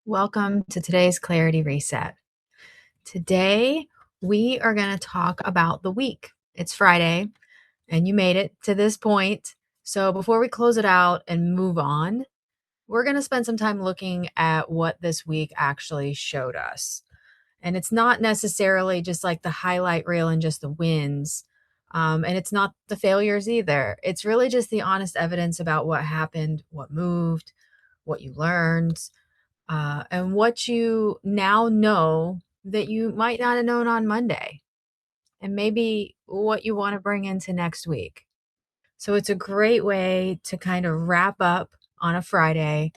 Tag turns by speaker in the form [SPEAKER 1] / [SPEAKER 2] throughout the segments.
[SPEAKER 1] Welcome to today's Clarity Reset. Today, we are going to talk about the week. It's Friday, and you made it to this point. So, before we close it out and move on, we're going to spend some time looking at what this week actually showed us. And it's not necessarily just like the highlight reel and just the wins. And it's not the failures either. It's really just the honest evidence about what happened, what moved, what you learned, and what you now know that you might not have known on Monday, and maybe what you want to bring into next week. So it's a great way to kind of wrap up on a Friday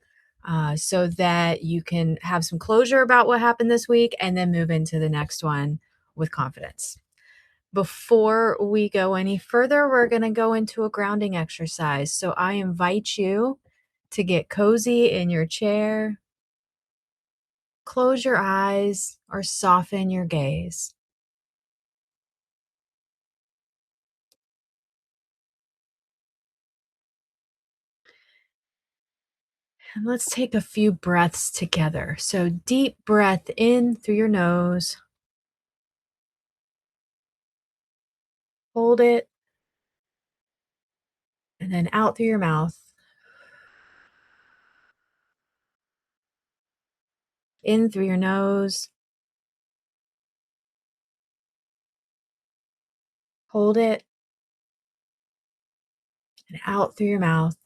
[SPEAKER 1] so that you can have some closure about what happened this week and then move into the next one with confidence. Before we go any further, we're going to go into a grounding exercise. So I invite you to get cozy in your chair. Close your eyes or soften your gaze. And let's take a few breaths together. So, deep breath in through your nose, hold it, and then out through your mouth. In through your nose, hold it, and out through your mouth.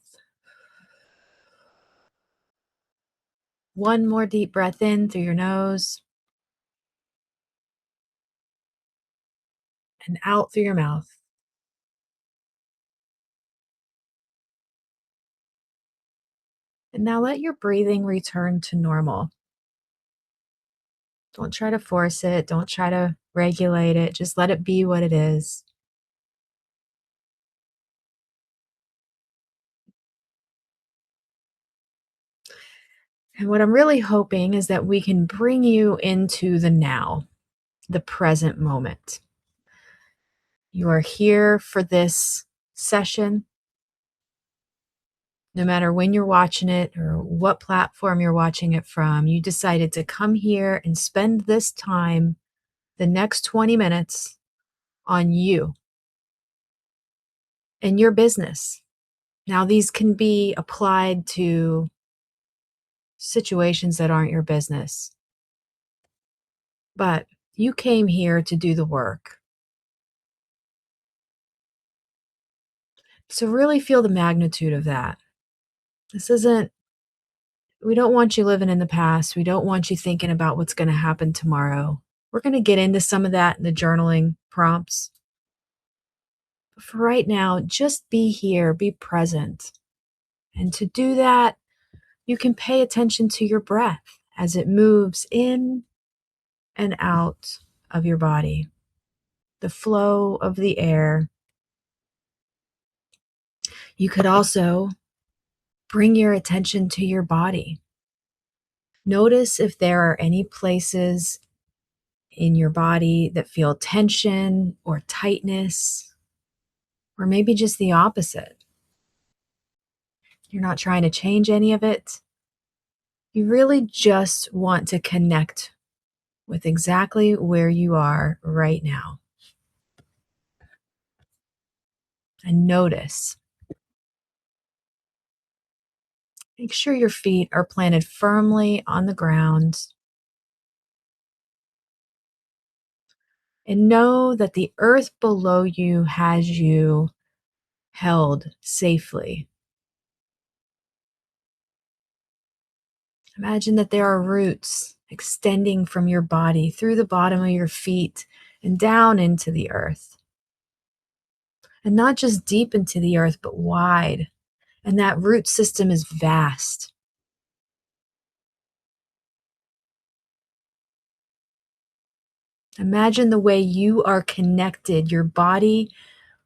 [SPEAKER 1] One more deep breath in through your nose and out through your mouth. And now let your breathing return to normal. Don't try to force it, don't try to regulate it, just let it be what it is. And what I'm really hoping is that we can bring you into the now, the present moment. You are here for this session, no matter when you're watching it or what platform you're watching it from. You decided to come here and spend this time, the next 20 minutes, on you and your business. Now, these can be applied to situations that aren't your business, but you came here to do the work. So, really feel the magnitude of that. This isn't, we don't want you living in the past. We don't want you thinking about what's going to happen tomorrow. We're going to get into some of that in the journaling prompts. But for right now, just be here, be present. And to do that, you can pay attention to your breath as it moves in and out of your body, the flow of the air. You could also bring your attention to your body. Notice if there are any places in your body that feel tension or tightness, or maybe just the opposite. You're not trying to change any of it. You really just want to connect with exactly where you are right now and notice. Make sure your feet are planted firmly on the ground and know that the earth below you has you held safely. Imagine that there are roots extending from your body through the bottom of your feet and down into the earth. And not just deep into the earth, but wide. And that root system is vast. Imagine the way you are connected. Your body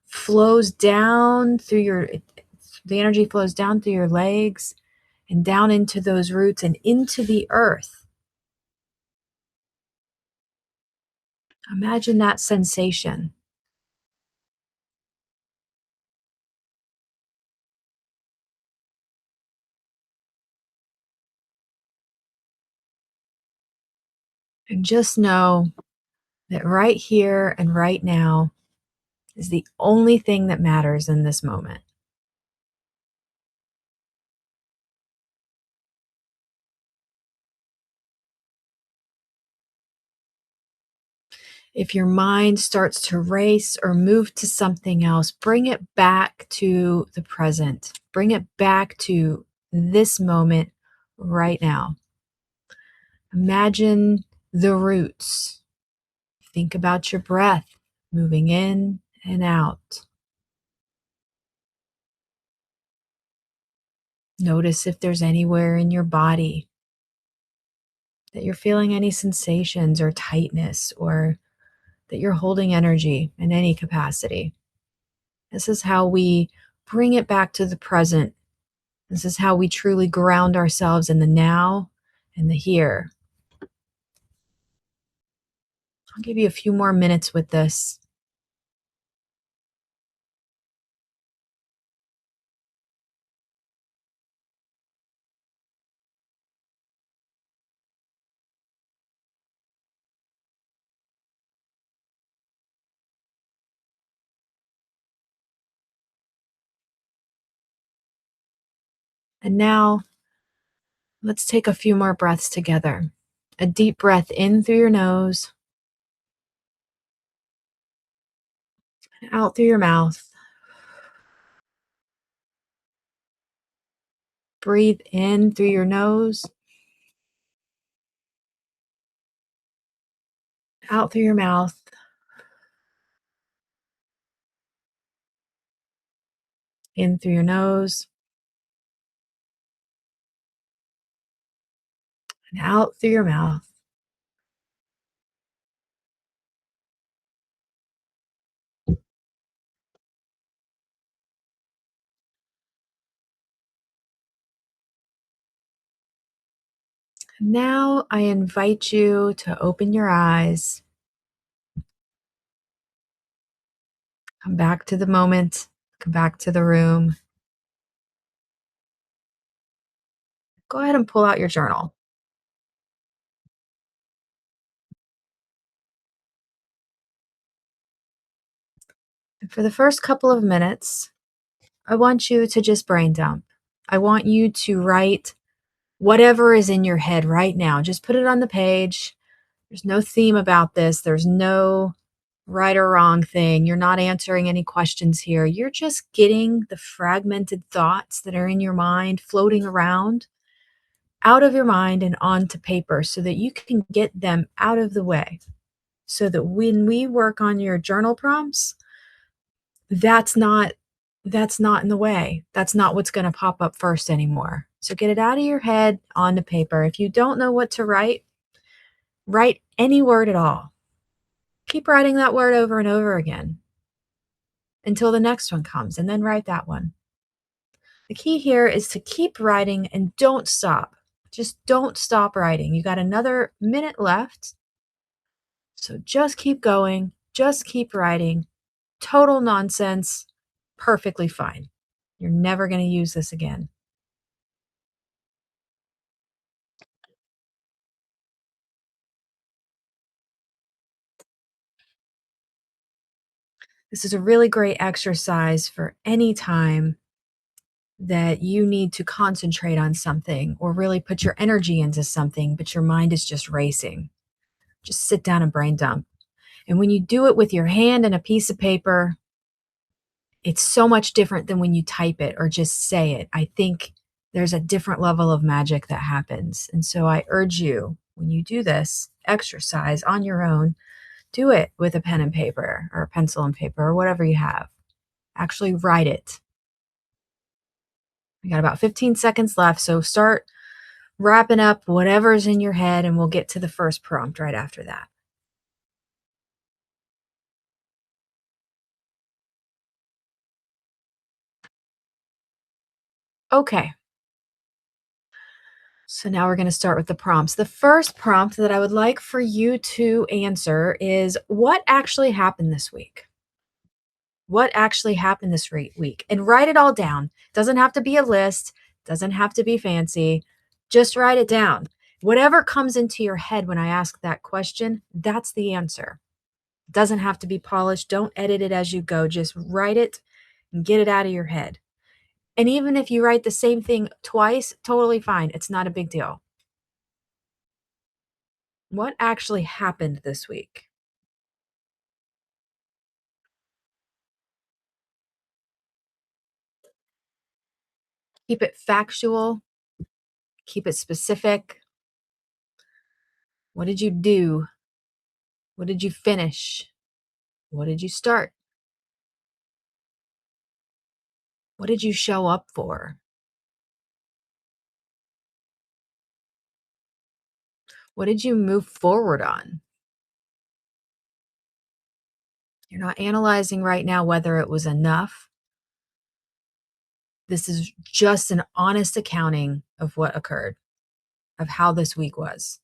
[SPEAKER 1] flows down through the energy flows down through your legs and down into those roots and into the earth. Imagine that sensation. And just know that right here and right now is the only thing that matters in this moment. If your mind starts to race or move to something else, bring it back to the present. Bring it back to this moment right now. Imagine the roots. Think about your breath moving in and out. Notice if there's anywhere in your body that you're feeling any sensations or tightness, or that you're holding energy in any capacity. This is how we bring it back to the present. This is how we truly ground ourselves in the now and the here. I'll give you a few more minutes with this. And now let's take a few more breaths together. A deep breath in through your nose, and out through your mouth. Breathe in through your nose, out through your mouth. In through your nose and out through your mouth. Now I invite you to open your eyes, come back to the moment, come back to the room. Go ahead and pull out your journal. And for the first couple of minutes, I want you to just brain dump. I want you to write whatever is in your head right now. Just put it on the page. There's no theme about this. There's no right or wrong thing. You're not answering any questions here. You're just getting the fragmented thoughts that are in your mind floating around out of your mind and onto paper so that you can get them out of the way. So that when we work on your journal prompts, that's not that's not in the way. That's not what's going to pop up first anymore. So get it out of your head onto paper. If you don't know what to write, write any word at all. Keep writing that word over and over again until the next one comes, and then write that one. The key here is to keep writing and don't stop. Just don't stop writing. You got another minute left. So just keep going. Just keep writing. Total nonsense. Perfectly fine. You're never going to use this again. This is a really great exercise for any time that you need to concentrate on something or really put your energy into something, but your mind is just racing. Just sit down and brain dump. And when you do it with your hand and a piece of paper, it's so much different than when you type it or just say it. I think there's a different level of magic that happens. And so I urge you, when you do this exercise on your own, do it with a pen and paper or a pencil and paper or whatever you have. Actually write it. We got about 15 seconds left. So start wrapping up whatever's in your head, and we'll get to the first prompt right after that. Okay. So now we're going to start with the prompts. The first prompt that I would like for you to answer is, what actually happened this week? What actually happened this week? And write it all down. Doesn't have to be a list, doesn't have to be fancy. Just write it down. Whatever comes into your head when I ask that question, that's the answer. It doesn't have to be polished. Don't edit it as you go. Just write it and get it out of your head. And even if you write the same thing twice, totally fine. It's not a big deal. What actually happened this week? Keep it factual, keep it specific. What did you do? What did you finish? What did you start? What did you show up for? What did you move forward on? You're not analyzing right now whether it was enough. This is just an honest accounting of what occurred, of how this week was.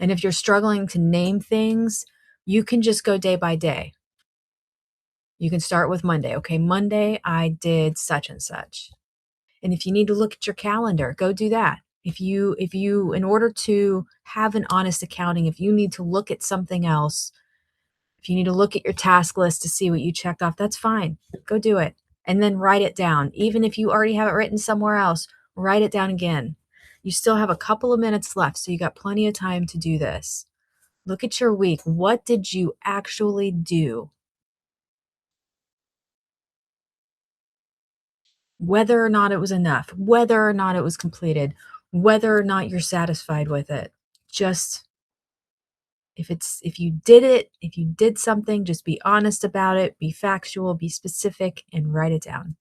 [SPEAKER 1] And if you're struggling to name things, you can just go day by day. You can start with Monday. Okay, Monday I did such and such. And if you need to look at your calendar, go do that. If you in order to have an honest accounting, if you need to look at something else, if you need to look at your task list to see what you checked off, that's fine. Go do it. And then write it down. Even if you already have it written somewhere else, write it down again. You still have a couple of minutes left, so you got plenty of time to do this. Look at your week. What did you actually do? Whether or not it was enough, whether or not it was completed, whether or not you're satisfied with it. Just if you did it, if you did something, just be honest about it, be factual, be specific, and write it down.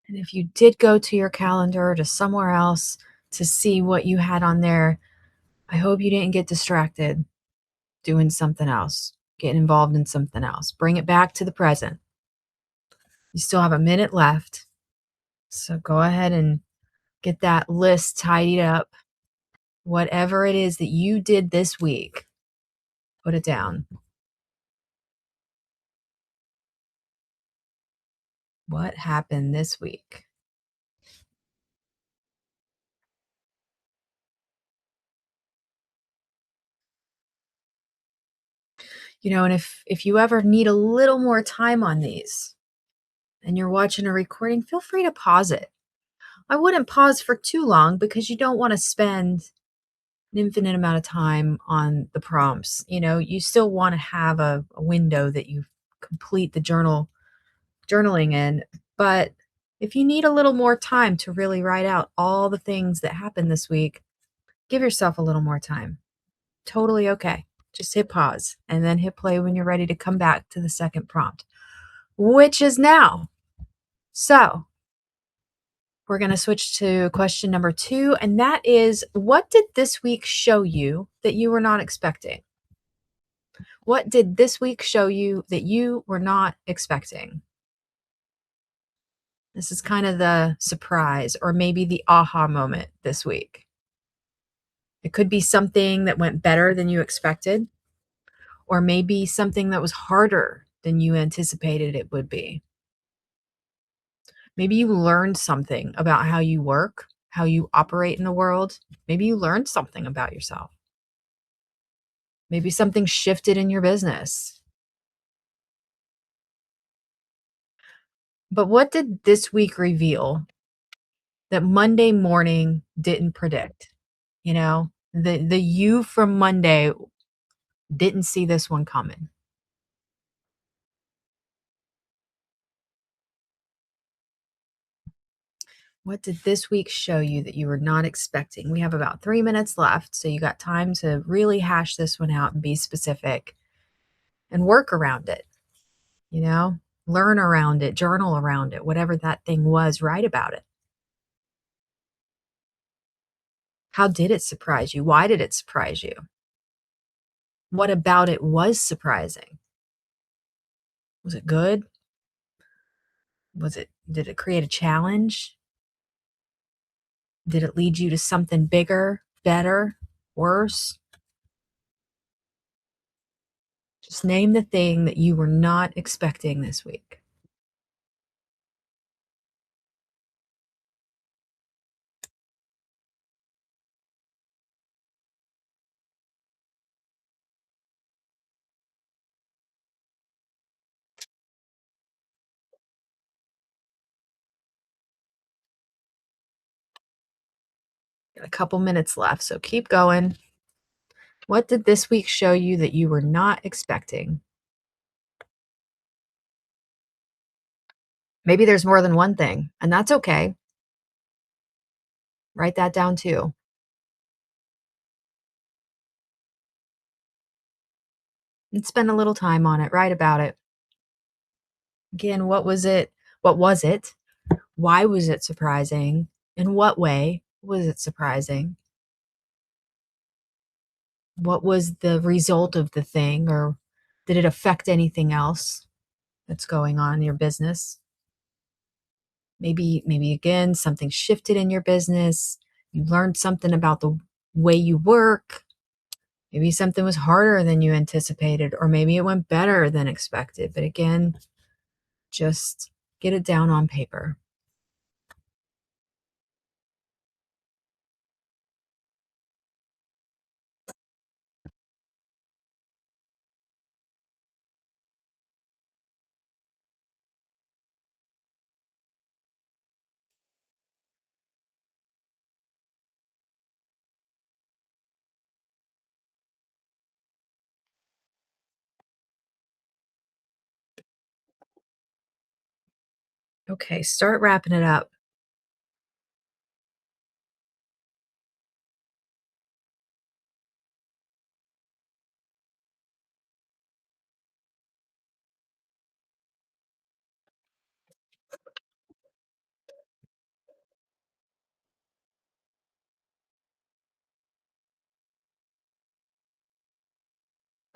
[SPEAKER 1] And if you did go to your calendar or to somewhere else to see what you had on there, I hope you didn't get distracted doing something else, getting involved in something else. Bring it back to the present. You still have a minute left. So go ahead and get that list tidied up. Whatever it is that you did this week, put it down. What happened this week? And if you ever need a little more time on these and you're watching a recording, feel free to pause it. I wouldn't pause for too long because you don't want to spend an infinite amount of time on the prompts. You still want to have a window that you complete the journaling in. But if you need a little more time to really write out all the things that happened this week, give yourself a little more time. Totally okay. Just hit pause and then hit play when you're ready to come back to the second prompt, which is now. So we're going to switch to question number 2, and that is, what did this week show you that you were not expecting? What did this week show you that you were not expecting? This is kind of the surprise or maybe the aha moment this week. It could be something that went better than you expected, or maybe something that was harder than you anticipated it would be. Maybe you learned something about how you work, how you operate in the world. Maybe you learned something about yourself. Maybe something shifted in your business. But what did this week reveal that Monday morning didn't predict? The you from Monday didn't see this one coming. What did this week show you that you were not expecting? We have about 3 minutes left, so you got time to really hash this one out and be specific and work around it, you know? Learn around it, journal around it, whatever that thing was, write about it. How did it surprise you? Why did it surprise you? What about it was surprising? Was it good? Did it create a challenge? Did it lead you to something bigger, better, worse? Just name the thing that you were not expecting this week. Got a couple minutes left, so keep going. What did this week show you that you were not expecting? Maybe there's more than one thing, and that's okay. Write that down too. And spend a little time on it. Write about it. Again, what was it? What was it? Why was it surprising? In what way was it surprising? What was the result of the thing, or did it affect anything else that's going on in your business? Maybe again, something shifted in your business. You learned something about the way you work. Maybe something was harder than you anticipated, or maybe it went better than expected. But again, just get it down on paper. Okay, start wrapping it up.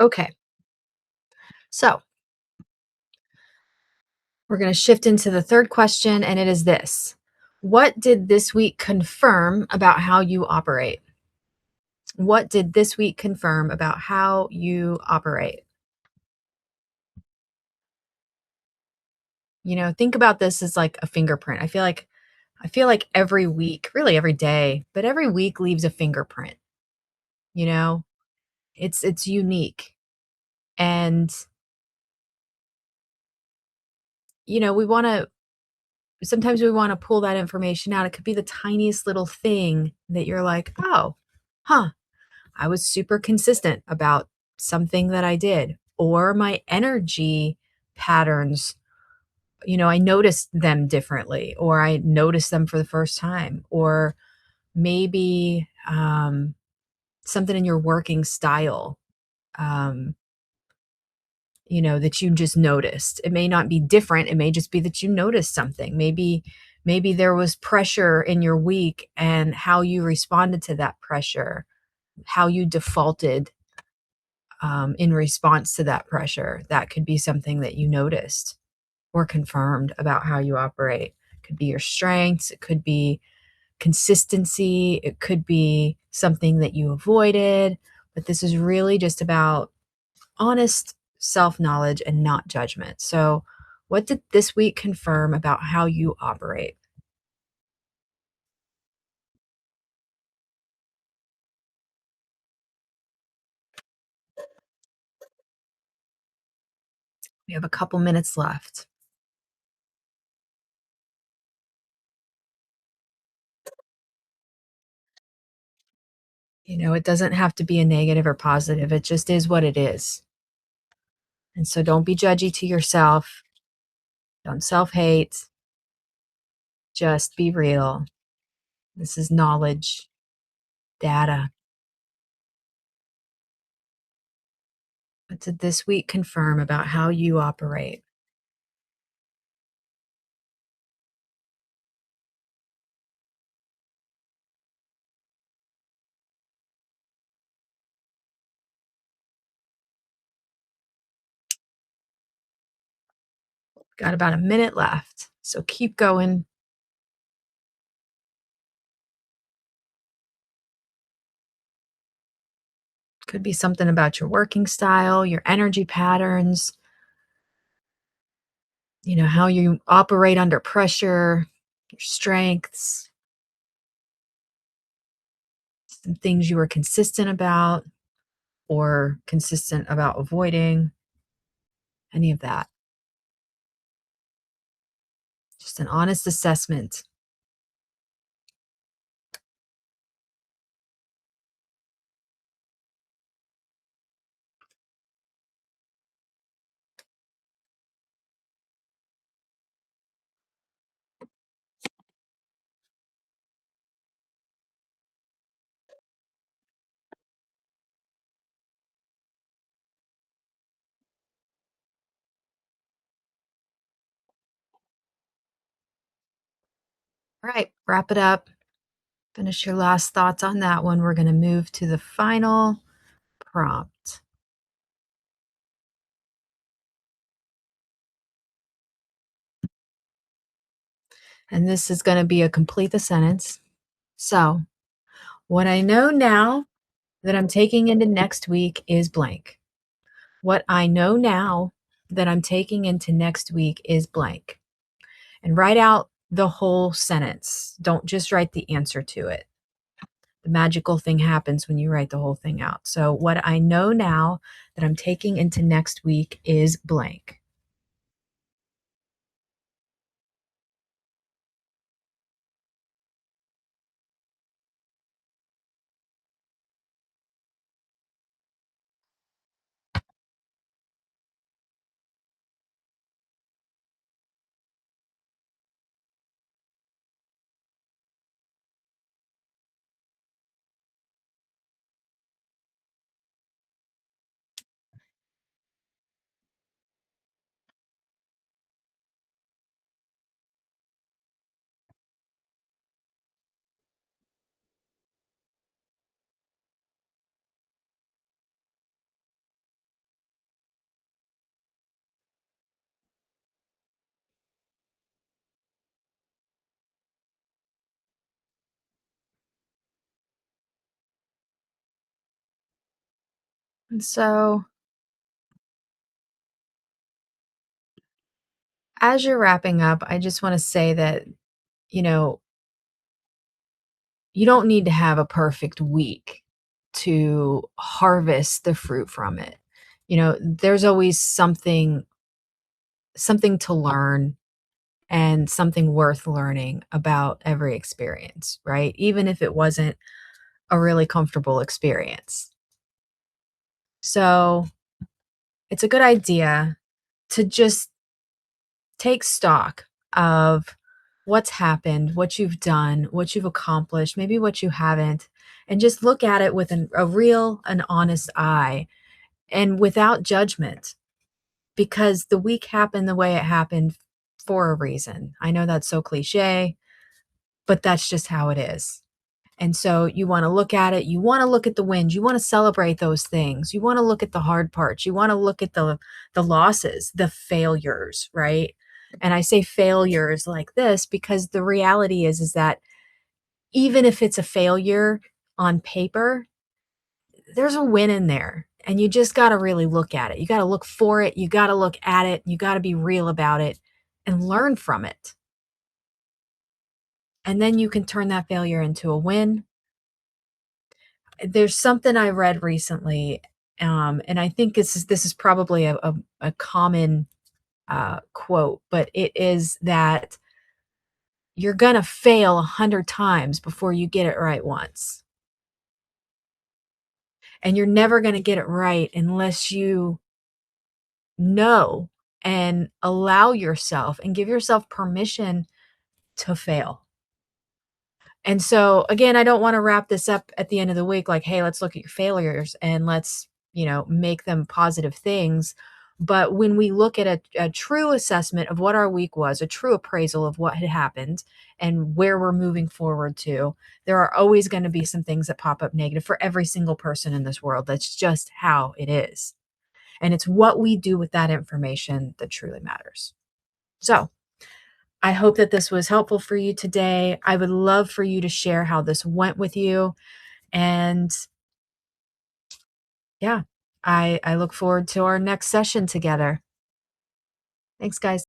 [SPEAKER 1] Okay, so we're going to shift into the third question, and it is this: what did this week confirm about how you operate? What did this week confirm about how you operate? Think about this as like a fingerprint. I feel like every week, really every day, but every week leaves a fingerprint, you know? It's unique. And we want to sometimes we want to pull that information out. It could be the tiniest little thing that you're like, "Oh, huh, I was super consistent about something that I did," or my energy patterns, I noticed them differently, or I noticed them for the first time, or maybe something in your working style, um, that you just noticed. It may not be different. It may just be that you noticed something. Maybe there was pressure in your week, and how you responded to that pressure, how you defaulted in response to that pressure. That could be something that you noticed or confirmed about how you operate. It could be your strengths. It could be consistency. It could be something that you avoided. But this is really just about honest self knowledge and not judgment. So, what did this week confirm about how you operate? We have a couple minutes left. It doesn't have to be a negative or positive, it just is what it is. And so, don't be judgy to yourself, don't self hate, just be real. This is knowledge, data. What did this week confirm about how you operate? Got about a minute left. So keep going. Could be something about your working style, your energy patterns, how you operate under pressure, your strengths, some things you were consistent about or consistent about avoiding, any of that. Just an honest assessment. All right, wrap it up. Finish your last thoughts on that one. We're going to move to the final prompt. And this is going to be a complete the sentence. So, what I know now that I'm taking into next week is blank. What I know now that I'm taking into next week is blank. And write out the whole sentence. Don't just write the answer to it. The magical thing happens when you write the whole thing out. So, what I know now that I'm taking into next week is blank. And so, as you're wrapping up, I just want to say that, you know, you don't need to have a perfect week to harvest the fruit from it. There's always something to learn and something worth learning about every experience, right? Even if it wasn't a really comfortable experience. So, it's a good idea to just take stock of what's happened, what you've done, what you've accomplished, maybe what you haven't, and just look at it with a real and honest eye and without judgment because the week happened the way it happened for a reason. I know that's so cliche, but that's just how it is. And so you want to look at it. You want to look at the wins. You want to celebrate those things. You want to look at the hard parts. You want to look at the losses, the failures, right? And I say failures like this because the reality is that even if it's a failure on paper, there's a win in there. And you just got to really look at it. You got to look for it. You got to look at it. You got to be real about it and learn from it. And then you can turn that failure into a win. There's something I read recently, and I think this is probably a common quote, but it is that you're gonna fail 100 times before you get it right once. And you're never gonna get it right unless you know and allow yourself and give yourself permission to fail. And so, again, I don't wanna wrap this up at the end of the week like, "Hey, let's look at your failures and let's, make them positive things." But when we look at a true assessment of what our week was, a true appraisal of what had happened and where we're moving forward to, there are always gonna be some things that pop up negative for every single person in this world. That's just how it is. And it's what we do with that information that truly matters. So, I hope that this was helpful for you today. I would love for you to share how this went with you. And yeah, I look forward to our next session together. Thanks, guys.